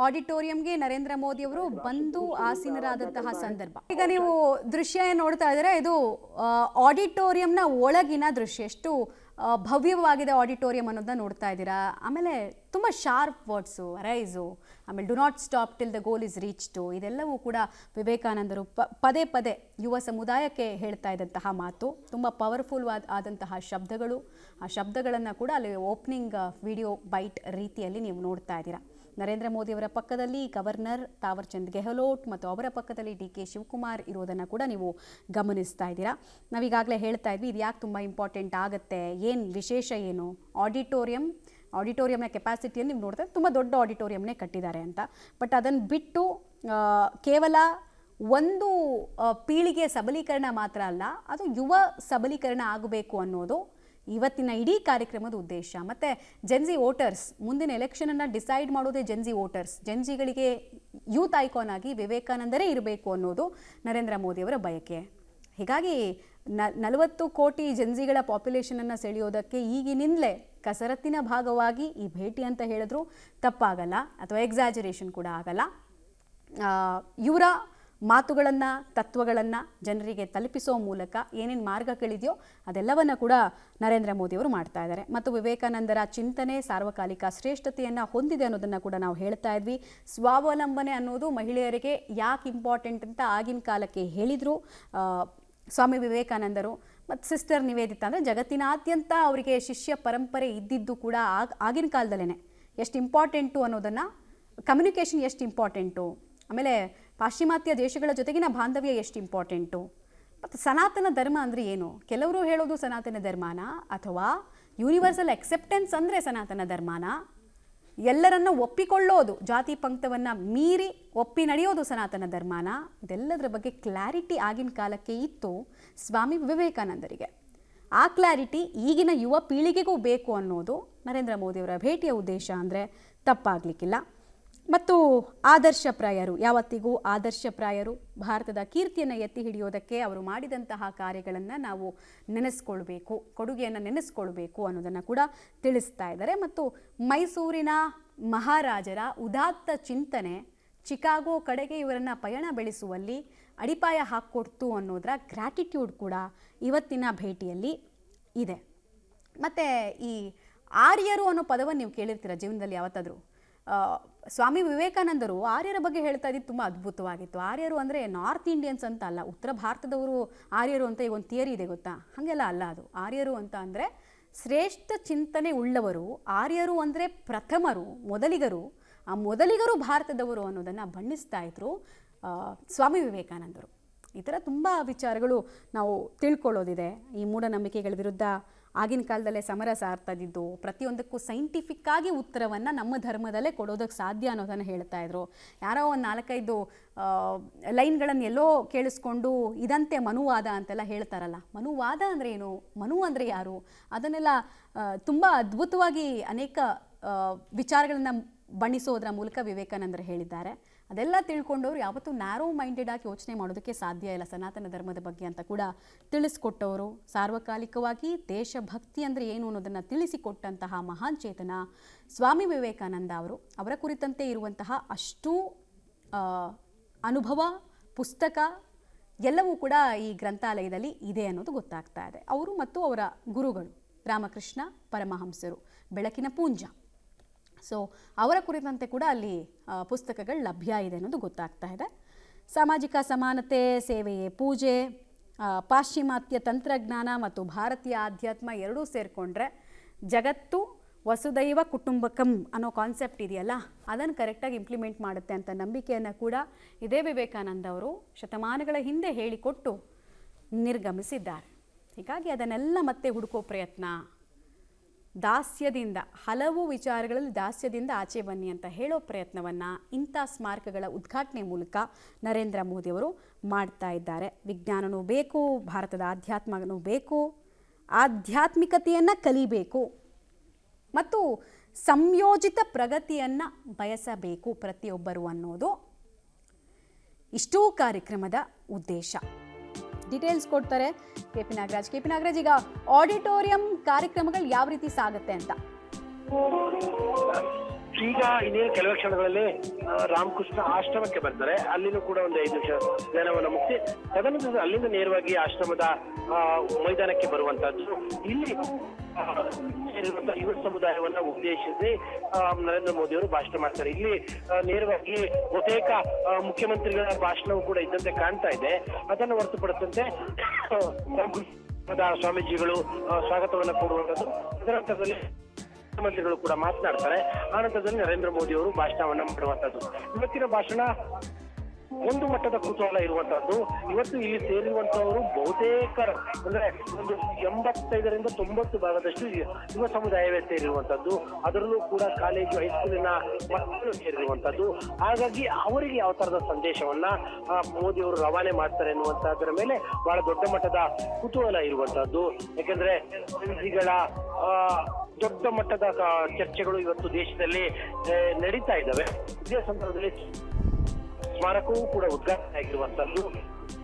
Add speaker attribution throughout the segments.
Speaker 1: ಆಡಿಟೋರಿಯಂಗೆ ನರೇಂದ್ರ ಮೋದಿ ಅವರು ಬಂದು ಆಸೀನರಾದಂತಹ ಸಂದರ್ಭ. ಈಗ ನೀವು ದೃಶ್ಯ ನೋಡ್ತಾ ಇದ್ರೆ ಇದು ಆಡಿಟೋರಿಯಂನ ಒಳಗಿನ ದೃಶ್ಯ. ಎಷ್ಟು ಭವ್ಯವಾಗಿದೆ ಆಡಿಟೋರಿಯಂ ಅನ್ನೋದನ್ನ ನೋಡ್ತಾ ಇದ್ದೀರಾ. ಆಮೇಲೆ ತುಂಬ ಶಾರ್ಪ್ ವರ್ಡ್ಸು, ರೈಸು, ಆಮೇಲೆ do not stop till the goal is reached, ಇದೆಲ್ಲವೂ ಕೂಡ ವಿವೇಕಾನಂದರು ಪದೇ ಪದೇ ಯುವ ಸಮುದಾಯಕ್ಕೆ ಹೇಳ್ತಾ ಇದ್ದಂತಹ ಮಾತು. ತುಂಬ ಪವರ್ಫುಲ್ ಆದಂತಹ ಶಬ್ದಗಳು. ಆ ಶಬ್ದಗಳನ್ನು ಕೂಡ ಅಲ್ಲಿ ಓಪನಿಂಗ್ ವಿಡಿಯೋ ಬೈಟ್ ರೀತಿಯಲ್ಲಿ ನೀವು ನೋಡ್ತಾ ಇದ್ದೀರಾ. ನರೇಂದ್ರ ಮೋದಿಯವರ ಪಕ್ಕದಲ್ಲಿ ಗವರ್ನರ್ ತಾವರ್ಚಂದ್ ಗೆಹ್ಲೋಟ್ ಮತ್ತು ಅವರ ಪಕ್ಕದಲ್ಲಿ ಡಿ ಕೆ ಶಿವಕುಮಾರ್ ಇರೋದನ್ನು ಕೂಡ ನೀವು ಗಮನಿಸ್ತಾ ಇದ್ದೀರಾ. ನಾವೀಗಾಗಲೇ ಹೇಳ್ತಾ ಇದ್ವಿ ಇದು ಯಾಕೆ ತುಂಬ ಇಂಪಾರ್ಟೆಂಟ್ ಆಗುತ್ತೆ, ಏನು ವಿಶೇಷ ಏನು. ಆಡಿಟೋರಿಯಂನ ಕೆಪಾಸಿಟಿಯನ್ನು ನೀವು ನೋಡ್ತಾ ತುಂಬ ದೊಡ್ಡ ಆಡಿಟೋರಿಯಂನೇ ಕಟ್ಟಿದ್ದಾರೆ ಅಂತ. ಬಟ್ ಅದನ್ನು ಬಿಟ್ಟು ಕೇವಲ ಒಂದು ಪೀಳಿಗೆ ಸಬಲೀಕರಣ ಮಾತ್ರ ಅಲ್ಲ, ಅದು ಯುವ ಸಬಲೀಕರಣ ಆಗಬೇಕು ಅನ್ನೋದು ಇವತ್ತಿನ ಇಡೀ ಕಾರ್ಯಕ್ರಮದ ಉದ್ದೇಶ. ಮತ್ತು ಜೆನ್ಜಿ ವೋಟರ್ಸ್, ಮುಂದಿನ ಎಲೆಕ್ಷನನ್ನು ಡಿಸೈಡ್ ಮಾಡೋದೇ ಜೆನ್ಜಿ ವೋಟರ್ಸ್. ಜೆನ್ಜಿಗಳಿಗೆ ಯೂತ್ ಐಕಾನ್ ಆಗಿ ವಿವೇಕಾನಂದರೇ ಇರಬೇಕು ಅನ್ನೋದು ನರೇಂದ್ರ ಮೋದಿಯವರ ಬಯಕೆ. ಹೀಗಾಗಿ 40 ಕೋಟಿ ಜೆನ್ಜಿಗಳ ಪಾಪ್ಯುಲೇಷನನ್ನು ಸೆಳೆಯೋದಕ್ಕೆ ಈಗಿನಿಂದಲೇ ಕಸರತ್ತಿನ ಭಾಗವಾಗಿ ಈ ಭೇಟಿ ಅಂತ ಹೇಳಿದ್ರು ತಪ್ಪಾಗಲ್ಲ, ಅಥವಾ ಎಕ್ಸಾಜರೇಷನ್ ಕೂಡ ಆಗಲ್ಲ. ಇವರ ಮಾತುಗಳನ್ನು, ತತ್ವಗಳನ್ನು ಜನರಿಗೆ ತಲುಪಿಸೋ ಮೂಲಕ ಏನೇನು ಮಾರ್ಗಗಳಿದೆಯೋ ಅದೆಲ್ಲವನ್ನು ಕೂಡ ನರೇಂದ್ರ ಮೋದಿಯವರು ಮಾಡ್ತಾ ಇದ್ದಾರೆ. ಮತ್ತು ವಿವೇಕಾನಂದರ ಚಿಂತನೆ ಸಾರ್ವಕಾಲಿಕ ಶ್ರೇಷ್ಠತೆಯನ್ನು ಹೊಂದಿದೆ ಅನ್ನೋದನ್ನು ಕೂಡ ನಾವು ಹೇಳ್ತಾ ಇದ್ವಿ. ಸ್ವಾವಲಂಬನೆ ಅನ್ನೋದು ಮಹಿಳೆಯರಿಗೆ ಯಾಕೆ ಇಂಪಾರ್ಟೆಂಟ್ ಅಂತ ಆಗಿನ ಕಾಲಕ್ಕೆ ಹೇಳಿದರು ಸ್ವಾಮಿ ವಿವೇಕಾನಂದರು. ಮತ್ತು ಸಿಸ್ಟರ್ ನಿವೇದಿತಾ ಅಂದರೆ ಜಗತ್ತಿನಾದ್ಯಂತ ಅವರಿಗೆ ಶಿಷ್ಯ ಪರಂಪರೆ ಇದ್ದಿದ್ದು ಕೂಡ ಆಗಿನ ಕಾಲದಲ್ಲೇ ಎಷ್ಟು ಇಂಪಾರ್ಟೆಂಟು ಅನ್ನೋದನ್ನು, ಕಮ್ಯುನಿಕೇಷನ್ ಎಷ್ಟು ಇಂಪಾರ್ಟೆಂಟು, ಆಮೇಲೆ ಪಾಶ್ಚಿಮಾತ್ಯ ದೇಶಗಳ ಜೊತೆಗಿನ ಬಾಂಧವ್ಯ ಎಷ್ಟು ಇಂಪಾರ್ಟೆಂಟು. ಮತ್ತು ಸನಾತನ ಧರ್ಮ ಅಂದರೆ ಏನು? ಕೆಲವರು ಹೇಳೋದು ಸನಾತನ ಧರ್ಮನ, ಅಥವಾ ಯೂನಿವರ್ಸಲ್ ಅಕ್ಸೆಪ್ಟೆನ್ಸ್ ಅಂದರೆ ಸನಾತನ ಧರ್ಮನ, ಎಲ್ಲರನ್ನು ಒಪ್ಪಿಕೊಳ್ಳೋದು, ಜಾತಿ ಪಂಕ್ತವನ್ನು ಮೀರಿ ಒಪ್ಪಿ ನಡೆಯೋದು ಸನಾತನ ಧರ್ಮನ. ಇದೆಲ್ಲದರ ಬಗ್ಗೆ ಕ್ಲಾರಿಟಿ ಆಗಿನ ಕಾಲಕ್ಕೆ ಇತ್ತು ಸ್ವಾಮಿ ವಿವೇಕಾನಂದರಿಗೆ. ಆ ಕ್ಲಾರಿಟಿ ಈಗಿನ ಯುವ ಪೀಳಿಗೆಗೂ ಬೇಕು ಅನ್ನೋದು ನರೇಂದ್ರ ಮೋದಿಯವರ ಭೇಟಿಯ ಉದ್ದೇಶ ಅಂದರೆ ತಪ್ಪಾಗಲಿಕ್ಕಿಲ್ಲ. ಮತ್ತು ಆದರ್ಶಪ್ರಾಯರು, ಯಾವತ್ತಿಗೂ ಆದರ್ಶಪ್ರಾಯರು. ಭಾರತದ ಕೀರ್ತಿಯನ್ನು ಎತ್ತಿ ಹಿಡಿಯೋದಕ್ಕೆ ಅವರು ಮಾಡಿದಂತಹ ಕಾರ್ಯಗಳನ್ನು ನಾವು ನೆನೆಸ್ಕೊಳ್ಬೇಕು, ಕೊಡುಗೆಯನ್ನು ನೆನೆಸ್ಕೊಳ್ಬೇಕು ಅನ್ನೋದನ್ನು ಕೂಡ ತಿಳಿಸ್ತಾ ಇದ್ದಾರೆ. ಮತ್ತು ಮೈಸೂರಿನ ಮಹಾರಾಜರ ಉದಾತ್ತ ಚಿಂತನೆ ಚಿಕಾಗೋ ಕಡೆಗೆ ಇವರನ್ನು ಪಯಣ ಬೆಳೆಸುವಲ್ಲಿ ಅಡಿಪಾಯ ಹಾಕ್ಕೊಡ್ತು ಅನ್ನೋದರ ಗ್ರ್ಯಾಟಿಟ್ಯೂಡ್ ಕೂಡ ಇವತ್ತಿನ ಭೇಟಿಯಲ್ಲಿ ಇದೆ. ಮತ್ತು ಈ ಆರ್ಯರು ಅನ್ನೋ ಪದವನ್ನು ನೀವು ಕೇಳಿರ್ತೀರ ಜೀವನದಲ್ಲಿ ಯಾವತ್ತಾದರೂ. ಸ್ವಾಮಿ ವಿವೇಕಾನಂದರು ಆರ್ಯರ ಬಗ್ಗೆ ಹೇಳ್ತಾ ಇದ್ದಿದ್ದು ತುಂಬ ಅದ್ಭುತವಾಗಿತ್ತು. ಆರ್ಯರು ಅಂದರೆ ನಾರ್ತ್ ಇಂಡಿಯನ್ಸ್ ಅಂತ ಅಲ್ಲ, ಉತ್ತರ ಭಾರತದವರು ಆರ್ಯರು ಅಂತ ಈಗ ಒಂದು ಥಿಯರಿ ಇದೆ ಗೊತ್ತಾ, ಹಾಗೆಲ್ಲ ಅಲ್ಲ ಅದು. ಆರ್ಯರು ಅಂತ ಅಂದರೆ ಶ್ರೇಷ್ಠ ಚಿಂತನೆ ಉಳ್ಳವರು. ಆರ್ಯರು ಅಂದರೆ ಪ್ರಥಮರು, ಮೊದಲಿಗರು. ಆ ಮೊದಲಿಗರು ಭಾರತದವರು ಅನ್ನೋದನ್ನು ಬಣ್ಣಿಸ್ತಾ ಇದ್ರು ಸ್ವಾಮಿ ವಿವೇಕಾನಂದರು. ಈ ಥರ ತುಂಬ ವಿಚಾರಗಳು ನಾವು ತಿಳ್ಕೊಳ್ಳೋದಿದೆ. ಈ ಮೂಢನಂಬಿಕೆಗಳ ವಿರುದ್ಧ ಆಗಿನ ಕಾಲದಲ್ಲೇ ಸಮರ ಸಾರ್ತಾ ಇದ್ದಿದ್ದು, ಪ್ರತಿಯೊಂದಕ್ಕೂ ಸೈಂಟಿಫಿಕ್ಕಾಗಿ ಉತ್ತರವನ್ನು ನಮ್ಮ ಧರ್ಮದಲ್ಲೇ ಕೊಡೋದಕ್ಕೆ ಸಾಧ್ಯ ಅನ್ನೋದನ್ನು ಹೇಳ್ತಾ ಇದ್ರು. ಯಾರೋ ಒಂದು 4-5 ಲೈನ್ಗಳನ್ನು ಎಲ್ಲೋ ಕೇಳಿಸ್ಕೊಂಡು ಇದಂತೆ ಮನುವಾದ ಅಂತೆಲ್ಲ ಹೇಳ್ತಾರಲ್ಲ. ಮನುವಾದ ಅಂದರೆ ಏನು, ಮನು ಅಂದರೆ ಯಾರು, ಅದನ್ನೆಲ್ಲ ತುಂಬ ಅದ್ಭುತವಾಗಿ ಅನೇಕ ವಿಚಾರಗಳನ್ನು ಬಣ್ಣಿಸೋದ್ರ ಮೂಲಕ ವಿವೇಕಾನಂದರು ಹೇಳಿದ್ದಾರೆ. ಅದೆಲ್ಲ ತಿಳ್ಕೊಂಡವ್ರು ಯಾವತ್ತೂ ನ್ಯಾರೋ ಮೈಂಡೆಡ್ ಆಗಿ ಯೋಚನೆ ಮಾಡೋದಕ್ಕೆ ಸಾಧ್ಯ ಇಲ್ಲ ಸನಾತನ ಧರ್ಮದ ಬಗ್ಗೆ ಅಂತ ಕೂಡ ತಿಳಿಸ್ಕೊಟ್ಟವರು. ಸಾರ್ವಕಾಲಿಕವಾಗಿ ದೇಶಭಕ್ತಿ ಅಂದರೆ ಏನು ಅನ್ನೋದನ್ನು ತಿಳಿಸಿಕೊಟ್ಟಂತಹ ಮಹಾನ್ ಚೇತನ ಸ್ವಾಮಿ ವಿವೇಕಾನಂದ ಅವರು. ಅವರ ಕುರಿತಂತೆ ಇರುವಂತಹ ಅಷ್ಟೂ ಅನುಭವ, ಪುಸ್ತಕ ಎಲ್ಲವೂ ಕೂಡ ಈ ಗ್ರಂಥಾಲಯದಲ್ಲಿ ಇದೆ ಅನ್ನೋದು ಗೊತ್ತಾಗ್ತಾ ಇದೆ. ಅವರು ಮತ್ತು ಅವರ ಗುರುಗಳು ರಾಮಕೃಷ್ಣ ಪರಮಹಂಸರು, ಬೆಳಕಿನ ಪೂಂಜ. ಸೊ ಅವರ ಕುರಿತಂತೆ ಕೂಡ ಅಲ್ಲಿ ಪುಸ್ತಕಗಳು ಲಭ್ಯ ಇದೆ ಅನ್ನೋದು ಗೊತ್ತಾಗ್ತಾ ಇದೆ. ಸಾಮಾಜಿಕ ಸಮಾನತೆ, ಸೇವೆಯೇ ಪೂಜೆ, ಪಾಶ್ಚಿಮಾತ್ಯ ತಂತ್ರಜ್ಞಾನ ಮತ್ತು ಭಾರತೀಯ ಆಧ್ಯಾತ್ಮ ಎರಡೂ ಸೇರಿಕೊಂಡ್ರೆ ಜಗತ್ತು ವಸುದೈವ ಕುಟುಂಬಕಂ ಅನ್ನೋ ಕಾನ್ಸೆಪ್ಟ್ ಇದೆಯಲ್ಲ, ಅದನ್ನು ಕರೆಕ್ಟಾಗಿ ಇಂಪ್ಲಿಮೆಂಟ್ ಮಾಡುತ್ತೆ ಅಂತ ನಂಬಿಕೆಯನ್ನು ಕೂಡ ಇದೇ ವಿವೇಕಾನಂದ ಅವರು ಶತಮಾನಗಳ ಹಿಂದೆ ಹೇಳಿಕೊಟ್ಟು ನಿರ್ಗಮಿಸಿದ್ದಾರೆ. ಹೀಗಾಗಿ ಅದನ್ನೆಲ್ಲ ಮತ್ತೆ ಹುಡುಕೋ ಪ್ರಯತ್ನ, ದಾಸ್ಯದಿಂದ, ಹಲವು ವಿಚಾರಗಳಲ್ಲಿ ದಾಸ್ಯದಿಂದ ಆಚೆ ಬನ್ನಿ ಅಂತ ಹೇಳೋ ಪ್ರಯತ್ನವನ್ನು ಇಂಥ ಸ್ಮಾರಕಗಳ ಉದ್ಘಾಟನೆ ಮೂಲಕ ನರೇಂದ್ರ ಮೋದಿಯವರು ಮಾಡ್ತಾ ಇದ್ದಾರೆ. ವಿಜ್ಞಾನವೂ ಬೇಕು, ಭಾರತದ ಆಧ್ಯಾತ್ಮನೂ ಬೇಕು, ಆಧ್ಯಾತ್ಮಿಕತೆಯನ್ನು ಕಲಿಬೇಕು ಮತ್ತು ಸಂಯೋಜಿತ ಪ್ರಗತಿಯನ್ನು ಬಯಸಬೇಕು ಪ್ರತಿಯೊಬ್ಬರು ಅನ್ನೋದು ಇಷ್ಟೂ ಕಾರ್ಯಕ್ರಮದ ಉದ್ದೇಶ. ಡೀಟೇಲ್ಸ್ ಕೊಡ್ತಾರೆ ಕೆ.ಪಿ. ನಾಗರಾಜ್. ಕೆ.ಪಿ. ನಾಗರಾಜ್, ಈಗ ಆಡಿಟೋರಿಯಂ ಕಾರ್ಯಕ್ರಮಗಳು ಯಾವ ರೀತಿ ಸಾಗುತ್ತೆ ಅಂತ?
Speaker 2: ಈಗ ಇನ್ನೇನು ಕೆಲವೇ ಕ್ಷಣಗಳಲ್ಲಿ ರಾಮಕೃಷ್ಣ ಆಶ್ರಮಕ್ಕೆ ಬರ್ತಾರೆ. ಅಲ್ಲಿನೂ ಕೂಡ ಒಂದು 5 ನಿಮಿಷ ಧ್ಯಾನವನ್ನ ಮುಗಿಸಿ ತದನಂತರ ಅಲ್ಲಿಂದ ನೇರವಾಗಿ ಆಶ್ರಮದ ಮೈದಾನಕ್ಕೆ ಬರುವಂತಹದ್ದು. ಇಲ್ಲಿ ಯುವ ಸಮುದಾಯವನ್ನ ಉದ್ದೇಶಿಸಿ ನರೇಂದ್ರ ಮೋದಿ ಅವರು ಭಾಷಣ ಮಾಡ್ತಾರೆ. ಇಲ್ಲಿ ನೇರವಾಗಿ ಬಹುತೇಕ ಮುಖ್ಯಮಂತ್ರಿಗಳ ಭಾಷಣವೂ ಕೂಡ ಇದ್ದಂತೆ ಕಾಣ್ತಾ ಇದೆ. ಅದನ್ನು ಹೊರತುಪಡಿಸಂತೆ ಸ್ವಾಮೀಜಿಗಳು ಸ್ವಾಗತವನ್ನ ಕೊಡುವಂತದ್ದು. ಅದರಂತರದಲ್ಲಿ ಮುಖ್ಯಮಂತ್ರಿಗಳು ಕೂಡ ಮಾತನಾಡ್ತಾರೆ. ಆನಂತರದಲ್ಲಿ ನರೇಂದ್ರ ಮೋದಿ ಅವರು ಭಾಷಣವನ್ನ ಮಾಡುವಂತದ್ದು. ಇವತ್ತಿನ ಭಾಷಣ ಒಂದು ಮಟ್ಟದ ಕುತೂಹಲ ಇರುವಂತಹದ್ದು. ಇವತ್ತು ಇಲ್ಲಿ ಸೇರಿರುವಂತವರು ಬಹುತೇಕ ಅಂದ್ರೆ ಒಂದು 85ರಿಂದ 90 ಭಾಗದಷ್ಟು ಯುವ ಸಮುದಾಯವೇ ಸೇರಿರುವಂತದ್ದು. ಅದರಲ್ಲೂ ಕೂಡ ಕಾಲೇಜು ಹೈಸ್ಕೂಲಿನ ಮಕ್ಕಳು ಸೇರಿರುವಂತದ್ದು. ಹಾಗಾಗಿ ಅವರಿಗೆ ಯಾವ ತರದ ಸಂದೇಶವನ್ನ ಮೋದಿ ಅವರು ರವಾನೆ ಮಾಡ್ತಾರೆ ಎನ್ನುವಂತಹದ್ರ ಮೇಲೆ ಬಹಳ ದೊಡ್ಡ ಮಟ್ಟದ ಕುತೂಹಲ ಇರುವಂತಹದ್ದು. ಯಾಕಂದ್ರೆ ದೊಡ್ಡ ಮಟ್ಟದ ಚರ್ಚೆಗಳು ಇವತ್ತು ದೇಶದಲ್ಲಿ ನಡೀತಾ ಇದ್ದಾವೆ. ಇದೇ ಸಂದರ್ಭದಲ್ಲಿ ಸ್ಮಾರಕವೂ ಕೂಡ ಉದ್ಘಾಟನೆ ಆಗಿರುವಂತದ್ದು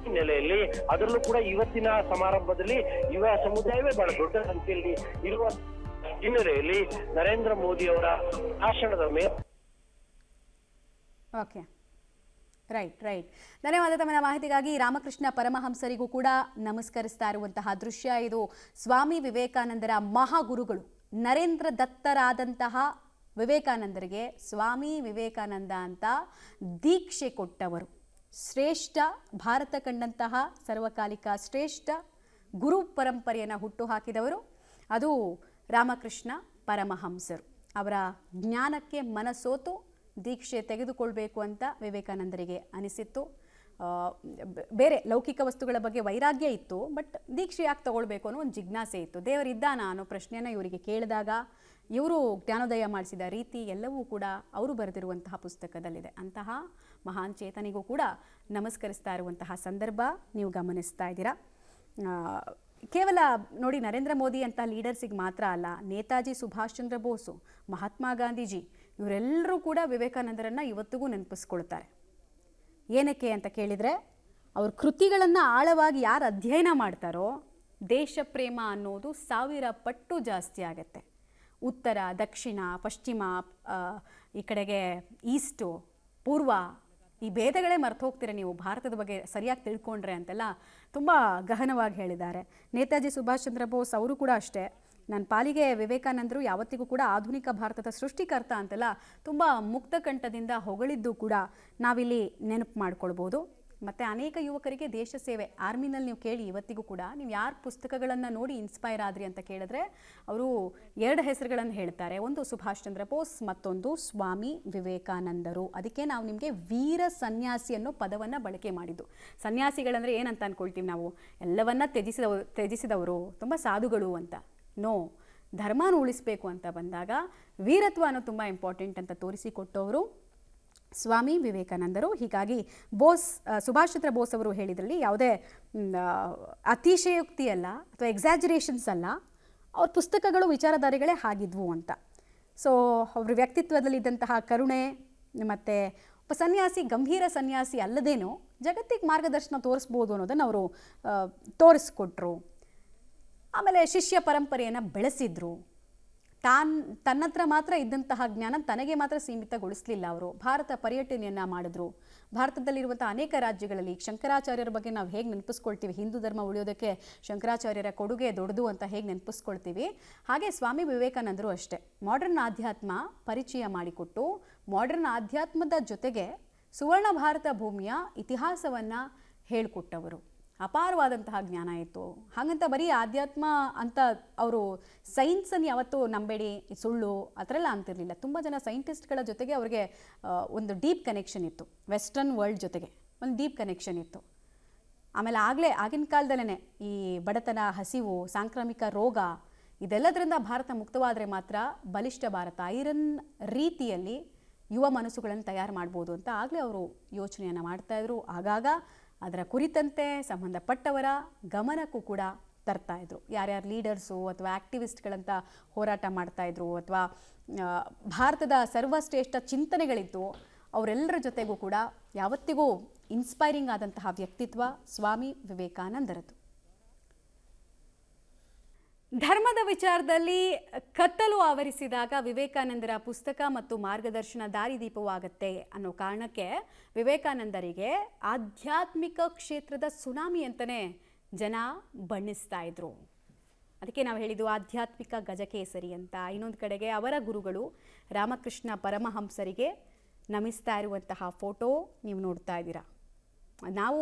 Speaker 2: ಹಿನ್ನೆಲೆಯಲ್ಲಿ ಅದರಲ್ಲೂ ಕೂಡ ಇವತ್ತಿನ ಸಮಾರಂಭದಲ್ಲಿ ಯುವ ಸಮುದಾಯವೇ ಬಹಳ ದೊಡ್ಡ ಸಂಖ್ಯೆಯಲ್ಲಿ ಇರುವ ಹಿನ್ನೆಲೆಯಲ್ಲಿ ನರೇಂದ್ರ ಮೋದಿ ಅವರ ಭಾಷಣದ ಮೇಲೆ
Speaker 1: ಓಕೆ ರೈಟ್ ಧನ್ಯವಾದ ತಮ್ಮ ಮಾಹಿತಿಗಾಗಿ. ರಾಮಕೃಷ್ಣ ಪರಮಹಂಸರಿಗೂ ಕೂಡ ನಮಸ್ಕರಿಸ್ತಾ ಇರುವಂತಹ ದೃಶ್ಯ ಇದು. ಸ್ವಾಮಿ ವಿವೇಕಾನಂದರ ಮಹಾಗುರುಗಳು ನರೇಂದ್ರ ದತ್ತರಾದಂತಹ ವಿವೇಕಾನಂದರಿಗೆ ಸ್ವಾಮಿ ವಿವೇಕಾನಂದ ಅಂತ ದೀಕ್ಷೆ ಕೊಟ್ಟವರು. ಶ್ರೇಷ್ಠ ಭಾರತ ಕಂಡಂತಹ ಸರ್ವಕಾಲಿಕ ಶ್ರೇಷ್ಠ ಗುರು ಪರಂಪರೆಯನ್ನು ಹುಟ್ಟುಹಾಕಿದವರು ಅದು ರಾಮಕೃಷ್ಣ ಪರಮಹಂಸರು. ಅವರ ಜ್ಞಾನಕ್ಕೆ ಮನಸೋತು ದೀಕ್ಷೆ ತೆಗೆದುಕೊಳ್ಬೇಕು ಅಂತ ವಿವೇಕಾನಂದರಿಗೆ ಅನಿಸಿತ್ತು. ಬೇರೆ ಲೌಕಿಕ ವಸ್ತುಗಳ ಬಗ್ಗೆ ವೈರಾಗ್ಯ ಇತ್ತು, ಬಟ್ ದೀಕ್ಷೆ ಯಾಕೆ ತಗೊಳ್ಬೇಕು ಅನ್ನೋ ಒಂದು ಜಿಜ್ಞಾಸೆ ಇತ್ತು. ದೇವರಿದ್ದಾನ ಅನ್ನೋ ಪ್ರಶ್ನೆಯನ್ನು ಇವರಿಗೆ ಕೇಳಿದಾಗ ಇವರು ಜ್ಞಾನೋದಯ ಮಾಡಿಸಿದ ರೀತಿ ಎಲ್ಲವೂ ಕೂಡ ಅವರು ಬರೆದಿರುವಂತಹ ಪುಸ್ತಕದಲ್ಲಿದೆ. ಅಂತಹ ಮಹಾನ್ ಚೇತನಿಗೂ ಕೂಡ ನಮಸ್ಕರಿಸ್ತಾ ಇರುವಂತಹ ಸಂದರ್ಭ ನೀವು ಗಮನಿಸ್ತಾ ಇದ್ದೀರಾ. ಕೇವಲ ನೋಡಿ, ನರೇಂದ್ರ ಮೋದಿ ಅಂತ ಲೀಡರ್ಸಿಗೆ ಮಾತ್ರ ಅಲ್ಲ, ನೇತಾಜಿ ಸುಭಾಷ್ ಚಂದ್ರ ಬೋಸು, ಮಹಾತ್ಮ ಗಾಂಧೀಜಿ ಇವರೆಲ್ಲರೂ ಕೂಡ ವಿವೇಕಾನಂದರನ್ನು ಇವತ್ತಿಗೂ ನೆನಪಿಸ್ಕೊಳ್ತಾರೆ. ಏನಕ್ಕೆ ಅಂತ ಕೇಳಿದರೆ, ಅವ್ರ ಕೃತಿಗಳನ್ನು ಆಳವಾಗಿ ಯಾರು ಅಧ್ಯಯನ ಮಾಡ್ತಾರೋ ದೇಶ ಪ್ರೇಮ ಅನ್ನೋದು 1000 ಪಟ್ಟು ಜಾಸ್ತಿ ಆಗುತ್ತೆ. ಉತ್ತರ, ದಕ್ಷಿಣ, ಪಶ್ಚಿಮ, ಈ ಕಡೆಗೆ ಈಸ್ಟು, ಪೂರ್ವ, ಈ ಭೇದಗಳೇ ಮರ್ತು ಹೋಗ್ತೀರ ನೀವು ಭಾರತದ ಬಗ್ಗೆ ಸರಿಯಾಗಿ ತಿಳ್ಕೊಂಡ್ರೆ ಅಂತೆಲ್ಲ ತುಂಬ ಗಹನವಾಗಿ ಹೇಳಿದ್ದಾರೆ. ನೇತಾಜಿ ಸುಭಾಷ್ ಚಂದ್ರ ಬೋಸ್ ಅವರು ಕೂಡ ಅಷ್ಟೇ. ನನ್ನ ಪಾಲಿಗೆ ವಿವೇಕಾನಂದರು ಯಾವತ್ತಿಗೂ ಕೂಡ ಆಧುನಿಕ ಭಾರತದ ಸೃಷ್ಟಿಕರ್ತ ಅಂತೆಲ್ಲ ತುಂಬ ಮುಕ್ತ ಕಂಠದಿಂದ ಹೊಗಳಿದ್ದು ಕೂಡ ನಾವಿಲ್ಲಿ ನೆನಪು ಮಾಡ್ಕೊಳ್ಬೋದು. ಮತ್ತು ಅನೇಕ ಯುವಕರಿಗೆ ದೇಶ ಸೇವೆ ಆರ್ಮಿನಲ್ಲಿ ನೀವು ಕೇಳಿ, ಇವತ್ತಿಗೂ ಕೂಡ ನೀವು ಯಾರು ಪುಸ್ತಕಗಳನ್ನು ನೋಡಿ ಇನ್ಸ್ಪೈರ್ ಆದ್ರಿ ಅಂತ ಕೇಳಿದ್ರೆ ಅವರು 2 ಹೆಸರುಗಳನ್ನು ಹೇಳ್ತಾರೆ. ಒಂದು ಸುಭಾಷ್ ಚಂದ್ರ ಬೋಸ್, ಮತ್ತೊಂದು ಸ್ವಾಮಿ ವಿವೇಕಾನಂದರು. ಅದಕ್ಕೆ ನಾವು ನಿಮಗೆ ವೀರ ಸನ್ಯಾಸಿ ಅನ್ನೋ ಪದವನ್ನು ಬಳಕೆ ಮಾಡಿದ್ದು. ಸನ್ಯಾಸಿಗಳಂದರೆ ಏನಂತ ಅಂದ್ಕೊಳ್ತೀವಿ ನಾವು, ಎಲ್ಲವನ್ನ ತ್ಯಜಿಸಿದವರು ತುಂಬ ಸಾಧುಗಳು ಅಂತ. ನೋ, ಧರ್ಮನ ಉಳಿಸಬೇಕು ಅಂತ ಬಂದಾಗ ವೀರತ್ವ ಅನ್ನೋ ತುಂಬ ಇಂಪಾರ್ಟೆಂಟ್ ಅಂತ ತೋರಿಸಿಕೊಟ್ಟವರು ಸ್ವಾಮಿ ವಿವೇಕಾನಂದರು. ಹೀಗಾಗಿ ಸುಭಾಷ್ ಚಂದ್ರ ಬೋಸ್ ಅವರು ಹೇಳಿದ್ರಲ್ಲಿ ಯಾವುದೇ ಅತಿಶಯೋಕ್ತಿ ಅಲ್ಲ ಅಥವಾ ಎಕ್ಸಾಜರೇಷನ್ಸ್ ಅಲ್ಲ, ಅವ್ರ ಪುಸ್ತಕಗಳು ವಿಚಾರಧಾರೆಗಳೇ ಆಗಿದ್ವು ಅಂತ. ಸೊ ಅವ್ರ ವ್ಯಕ್ತಿತ್ವದಲ್ಲಿದ್ದಂತಹ ಕರುಣೆ ಮತ್ತು ಒಬ್ಬ ಸನ್ಯಾಸಿ ಗಂಭೀರ ಸನ್ಯಾಸಿ ಅಲ್ಲದೇನೋ ಜಗತ್ತಿಗೆ ಮಾರ್ಗದರ್ಶನ ತೋರಿಸ್ಬೋದು ಅನ್ನೋದನ್ನು ಅವರು ತೋರಿಸ್ಕೊಟ್ರು. ಆಮೇಲೆ ಶಿಷ್ಯ ಪರಂಪರೆಯನ್ನು ಬೆಳೆಸಿದ್ರು. ತನ್ನತ್ರ ಮಾತ್ರ ಇದ್ದಂತಹ ಜ್ಞಾನ ತನಗೆ ಮಾತ್ರ ಸೀಮಿತಗೊಳಿಸಲಿಲ್ಲ. ಅವರು ಭಾರತ ಪರ್ಯಟನೆಯನ್ನು ಮಾಡಿದ್ರು. ಭಾರತದಲ್ಲಿರುವಂಥ ಅನೇಕ ರಾಜ್ಯಗಳಲ್ಲಿ ಶಂಕರಾಚಾರ್ಯರ ಬಗ್ಗೆ ನಾವು ಹೇಗೆ ನೆನಪಿಸ್ಕೊಳ್ತೀವಿ, ಹಿಂದೂ ಧರ್ಮ ಉಳಿಯೋದಕ್ಕೆ ಶಂಕರಾಚಾರ್ಯರ ಕೊಡುಗೆ ದೊಡ್ಡದು ಅಂತ ಹೇಗೆ ನೆನಪಿಸ್ಕೊಳ್ತೀವಿ, ಹಾಗೆ ಸ್ವಾಮಿ ವಿವೇಕಾನಂದರು ಅಷ್ಟೇ. ಮಾಡರ್ನ್ ಆಧ್ಯಾತ್ಮ ಪರಿಚಯ ಮಾಡಿಕೊಟ್ಟು ಮಾಡರ್ನ್ ಆಧ್ಯಾತ್ಮದ ಜೊತೆಗೆ ಸುವರ್ಣ ಭಾರತ ಭೂಮಿಯ ಇತಿಹಾಸವನ್ನು ಹೇಳಿಕೊಟ್ಟವರು. ಅಪಾರವಾದಂತಹ ಜ್ಞಾನ ಇತ್ತು. ಹಾಗಂತ ಬರೀ ಆಧ್ಯಾತ್ಮ ಅಂತ ಅವರು ಸೈನ್ಸನ್ನು ಯಾವತ್ತೂ ನಂಬೇಡಿ, ಸುಳ್ಳು ಆ ಥರ ಎಲ್ಲ ಅಂತಿರಲಿಲ್ಲ. ತುಂಬ ಜನ ಸೈಂಟಿಸ್ಟ್ಗಳ ಜೊತೆಗೆ ಅವ್ರಿಗೆ ಒಂದು ಡೀಪ್ ಕನೆಕ್ಷನ್ ಇತ್ತು. ವೆಸ್ಟರ್ನ್ ವರ್ಲ್ಡ್ ಜೊತೆಗೆ ಒಂದು ಡೀಪ್ ಕನೆಕ್ಷನ್ ಇತ್ತು. ಆಮೇಲೆ ಆಗಿನ ಕಾಲದಲ್ಲೇ ಈ ಬಡತನ, ಹಸಿವು, ಸಾಂಕ್ರಾಮಿಕ ರೋಗ ಇದೆಲ್ಲದರಿಂದ ಭಾರತ ಮುಕ್ತವಾದರೆ ಮಾತ್ರ ಬಲಿಷ್ಠ ಭಾರತ, ಐರನ್ ರೀತಿಯಲ್ಲಿ ಯುವ ಮನಸ್ಸುಗಳನ್ನು ತಯಾರು ಮಾಡ್ಬೋದು ಅಂತ ಆಗಲೇ ಅವರು ಯೋಚನೆಯನ್ನು ಮಾಡ್ತಾಯಿದ್ರು. ಆಗಾಗ ಅದರ ಕುರಿತಂತೆ ಸಂಬಂಧಪಟ್ಟವರ ಗಮನಕ್ಕೂ ಕೂಡ ತರ್ತಾಯಿದ್ರು. ಯಾರ್ಯಾರು ಲೀಡರ್ಸು ಅಥವಾ ಆ್ಯಕ್ಟಿವಿಸ್ಟ್ಗಳಂತ ಹೋರಾಟ ಮಾಡ್ತಾಯಿದ್ರು ಅಥವಾ ಭಾರತದ ಸರ್ವಶ್ರೇಷ್ಠ ಚಿಂತನೆಗಳಿತ್ತು, ಅವರೆಲ್ಲರ ಜೊತೆಗೂ ಕೂಡ ಯಾವತ್ತಿಗೂ ಇನ್ಸ್ಪೈರಿಂಗ್ ಆದಂತಹ ವ್ಯಕ್ತಿತ್ವ ಸ್ವಾಮಿ ವಿವೇಕಾನಂದರದ್ದು. ಧರ್ಮದ ವಿಚಾರದಲ್ಲಿ ಕತ್ತಲು ಆವರಿಸಿದಾಗ ವಿವೇಕಾನಂದರ ಪುಸ್ತಕ ಮತ್ತು ಮಾರ್ಗದರ್ಶನ ದಾರಿದೀಪವಾಗತ್ತೆ ಅನ್ನೋ ಕಾರಣಕ್ಕೆ ವಿವೇಕಾನಂದರಿಗೆ ಆಧ್ಯಾತ್ಮಿಕ ಕ್ಷೇತ್ರದ ಸುನಾಮಿ ಅಂತಲೇ ಜನ ಬಣ್ಣಿಸ್ತಾ ಇದ್ರು. ಅದಕ್ಕೆ ನಾವು ಹೇಳಿದ್ದು ಆಧ್ಯಾತ್ಮಿಕ ಗಜಕೇಸರಿ ಅಂತ. ಇನ್ನೊಂದು ಕಡೆಗೆ ಅವರ ಗುರುಗಳು ರಾಮಕೃಷ್ಣ ಪರಮಹಂಸರಿಗೆ ನಮಿಸ್ತಾ ಇರುವಂತಹ ಫೋಟೋ ನೀವು ನೋಡ್ತಾ ಇದ್ದೀರಾ. ನಾವು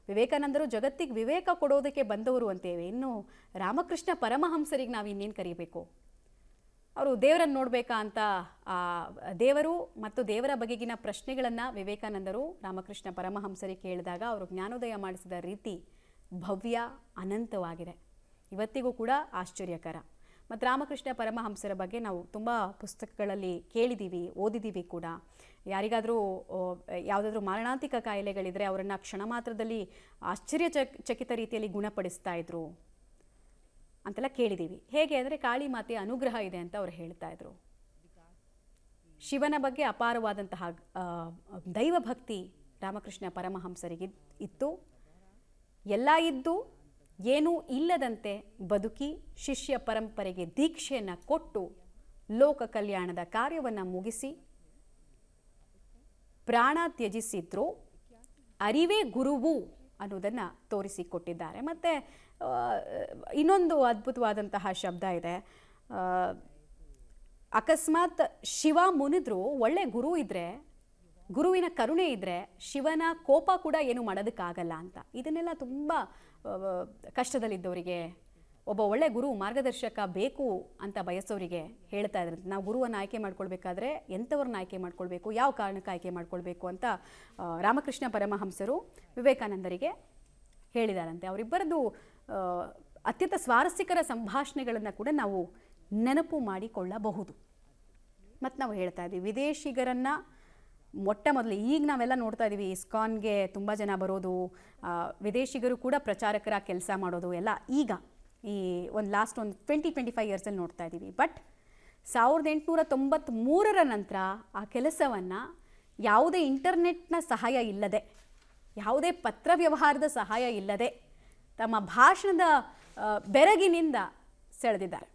Speaker 1: ವಿವೇಕಾನಂದರು ಜಗತ್ತಿಗೆ ವಿವೇಕ ಕೊಡೋದಕ್ಕೆ ಬಂದವರು ಅಂತೇವೆ, ಇನ್ನು ರಾಮಕೃಷ್ಣ ಪರಮಹಂಸರಿಗೆ ನಾವು ಇನ್ನೇನು ಕರೀಬೇಕು? ಅವರು ದೇವರನ್ನು ನೋಡಬೇಕಾ ಅಂತ ದೇವರು ಮತ್ತು ದೇವರ ಬಗೆಗಿನ ಪ್ರಶ್ನೆಗಳನ್ನು ವಿವೇಕಾನಂದರು ರಾಮಕೃಷ್ಣ ಪರಮಹಂಸರಿಗೆ ಕೇಳಿದಾಗ ಅವರು ಜ್ಞಾನೋದಯ ಮಾಡಿಸಿದ ರೀತಿ ಭವ್ಯ ಅನಂತವಾಗಿದೆ. ಇವತ್ತಿಗೂ ಕೂಡ ಆಶ್ಚರ್ಯಕರ. ಮತ್ತು ರಾಮಕೃಷ್ಣ ಪರಮಹಂಸರ ಬಗ್ಗೆ ನಾವು ತುಂಬ ಪುಸ್ತಕಗಳಲ್ಲಿ ಕೇಳಿದ್ದೀವಿ, ಓದಿದ್ದೀವಿ ಕೂಡ. ಯಾರಿಗಾದರೂ ಯಾವುದಾದ್ರೂ ಮಾರಣಾಂತಿಕ ಕಾಯಿಲೆಗಳಿದ್ದರೆ ಅವರನ್ನು ಕ್ಷಣ ಮಾತ್ರದಲ್ಲಿ ಚಕಿತ ರೀತಿಯಲ್ಲಿ ಗುಣಪಡಿಸ್ತಾ ಇದ್ರು ಅಂತೆಲ್ಲ ಕೇಳಿದ್ದೀವಿ. ಹೇಗೆ ಅಂದರೆ ಕಾಳಿ ಮಾತೆಯ ಅನುಗ್ರಹ ಇದೆ ಅಂತ ಅವ್ರು ಹೇಳ್ತಾ ಇದ್ರು. ಶಿವನ ಬಗ್ಗೆ ಅಪಾರವಾದಂತಹ ದೈವಭಕ್ತಿ ರಾಮಕೃಷ್ಣ ಪರಮಹಂಸರಿಗೆ ಇತ್ತು. ಎಲ್ಲ ಇದ್ದು ಏನೂ ಇಲ್ಲದಂತೆ ಬದುಕಿ ಶಿಷ್ಯ ಪರಂಪರೆಗೆ ದೀಕ್ಷೆಯನ್ನು ಕೊಟ್ಟು ಲೋಕ ಕಲ್ಯಾಣದ ಕಾರ್ಯವನ್ನು ಮುಗಿಸಿ ಪ್ರಾಣ ತ್ಯಜಿಸಿದ್ರು. ಅರಿವೇ ಗುರುವು ಅನ್ನೋದನ್ನು ತೋರಿಸಿಕೊಟ್ಟಿದ್ದಾರೆ. ಮತ್ತು ಇನ್ನೊಂದು ಅದ್ಭುತವಾದಂತಹ ಶಬ್ದ ಇದೆ, ಅಕಸ್ಮಾತ್ ಶಿವ ಮುನಿದ್ರು ಒಳ್ಳೆ ಗುರು ಇದ್ದರೆ, ಗುರುವಿನ ಕರುಣೆ ಇದ್ದರೆ ಶಿವನ ಕೋಪ ಕೂಡ ಏನು ಮಾಡೋದಕ್ಕಾಗಲ್ಲ ಅಂತ. ಇದನ್ನೆಲ್ಲ ತುಂಬ ಕಷ್ಟದಲ್ಲಿದ್ದವರಿಗೆ ಒಬ್ಬ ಒಳ್ಳೆ ಗುರು ಮಾರ್ಗದರ್ಶಕ ಬೇಕು ಅಂತ ಬಯಸೋರಿಗೆ ಹೇಳ್ತಾ ಇದ್ದಾರೆ. ನಾವು ಗುರುವನ್ನು ಆಯ್ಕೆ ಮಾಡ್ಕೊಳ್ಬೇಕಾದ್ರೆ ಎಂಥವ್ರನ್ನ ಆಯ್ಕೆ ಮಾಡ್ಕೊಳ್ಬೇಕು, ಯಾವ ಕಾರಣಕ್ಕೆ ಆಯ್ಕೆ ಮಾಡ್ಕೊಳ್ಬೇಕು ಅಂತ ರಾಮಕೃಷ್ಣ ಪರಮಹಂಸರು ವಿವೇಕಾನಂದರಿಗೆ ಹೇಳಿದಾರಂತೆ. ಅವರಿಬ್ಬರದು ಅತ್ಯಂತ ಸ್ವಾರಸ್ಯಕರ ಸಂಭಾಷಣೆಗಳನ್ನು ಕೂಡ ನಾವು ನೆನಪು ಮಾಡಿಕೊಳ್ಳಬಹುದು. ಮತ್ತು ನಾವು ಹೇಳ್ತಾ ಇದ್ದೀವಿ ವಿದೇಶಿಗರನ್ನು ಮೊಟ್ಟ ಮೊದಲು, ಈಗ ನಾವೆಲ್ಲ ನೋಡ್ತಾ ಇದ್ದೀವಿ ಇಸ್ಕಾನ್ಗೆ ತುಂಬ ಜನ ಬರೋದು, ವಿದೇಶಿಗರು ಕೂಡ ಪ್ರಚಾರಕರ ಕೆಲಸ ಮಾಡೋದು ಎಲ್ಲ ಈಗ ಈ ಒಂದು ಲಾಸ್ಟ್ ಒಂದು 20-25 ಇಯರ್ಸಲ್ಲಿ ನೋಡ್ತಾ ಇದ್ದೀವಿ. ಬಟ್ 1893 ನಂತರ ಆ ಕೆಲಸವನ್ನು ಯಾವುದೇ ಇಂಟರ್ನೆಟ್ನ ಸಹಾಯ ಇಲ್ಲದೆ, ಯಾವುದೇ ಪತ್ರ ವ್ಯವಹಾರದ ಸಹಾಯ ಇಲ್ಲದೆ ತಮ್ಮ ಭಾಷಣದ ಬೆರಗಿನಿಂದ ಸೆಳೆದಿದ್ದಾರೆ.